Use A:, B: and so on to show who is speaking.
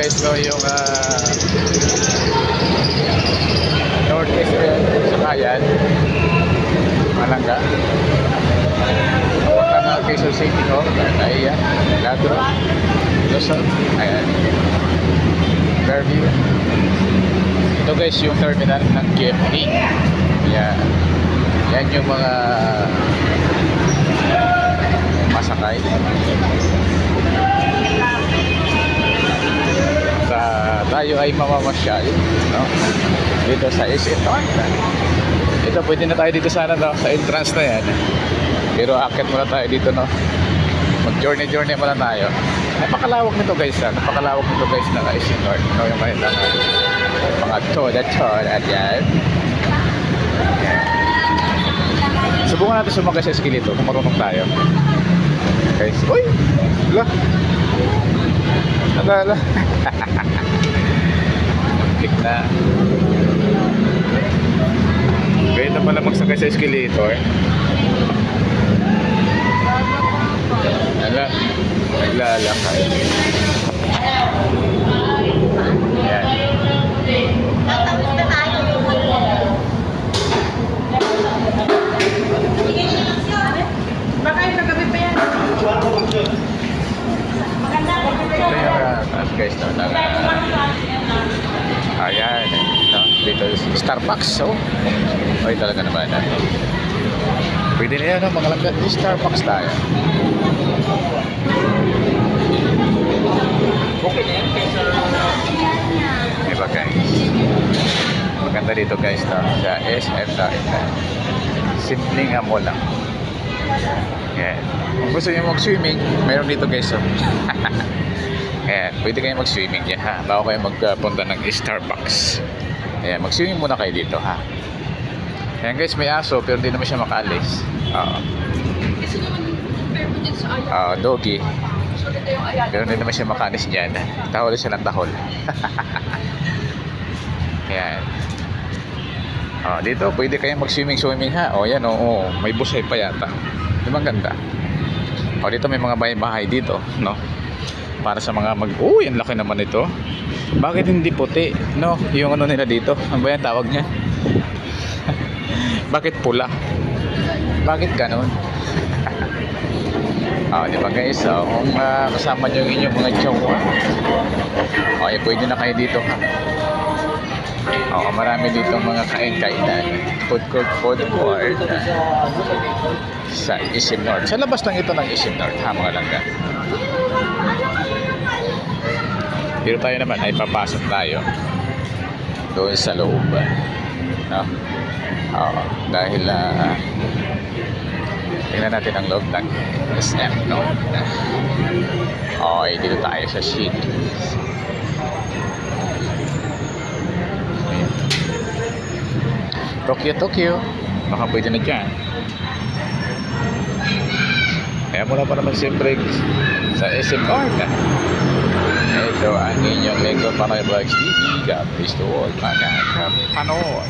A: guys, no, yung Northeast Sakayan, Malangga. Papunta na Quezon City, no? Ayan, Ladro, Luzon, ayan, Fairview. Ito guys, yung terminal ng KFA. Ayan. Yan yung mga masakay sa tayo ay mamamasyal, no? Dito sa SM North. Ito pwede na tayo dito sana, no? Sa entrance na yan, pero akit muna tayo dito, no? Mag journey muna tayo. Napakalawak nito guys, ha? Napakalawak nito guys ng SM North, no? Yung mga toda dyan. Subukan natin sumakay sa eskelito kung marunong tayo. Guys, uy! Ala. Klik na. Kaya na pala magsakay sa escalator. Ala, naglalakay. Ayan.
B: Baka yung kagabi pa yan.
A: Ito yung guys, no, ayan, no, dito Starbucks, oh. Ay talaga naman, pwede na yan, no, mga langga, Starbucks tayo. Okay na yan, diba guys, maganda dito guys, no, sa SM North. Simpleng amo lang. Yan. Kung gusto nyo mag-swimming, mayroon dito guys, oh. Ayan, pwede kayo mag-swimming dyan, ha, bago kayo magpunta ng Starbucks. Ayan, mag-swimming muna kayo dito, ha. Ayan guys, may aso pero hindi naman siya makaalis. Doggy, pero hindi naman siya makaalis dyan. Tahol siya ng tahol. Ayan. Dito pwede kayong mag-swimming, ha. Yan, may busay pa yata. Di ba ganda? Dito may mga bahay-bahay dito, no? Para sa mga ang laki naman ito. Bakit hindi puti, no? Yung ano nila dito, ano ba yung tawag niya? Bakit pula? Bakit ganon? Di ba guys, kung kasama nyo yung inyong mga jowa, pwede na kayo dito, ha. Marami dito mga kain-kainan, food court sa SM North. Sa labas lang ito ng SM North, ha, mga langga. Pero tayo naman ay papasok tayo doon sa loob, no? Dahil tingnan natin ang loob ng SM North. Dito tayo sa sheet. Tokyo, baka pwede na dyan. Kaya mula pa naman siyempre sa SM North. Ito ang inyong linggo Panoy Vlogs TV. God bless to all mga kapanood.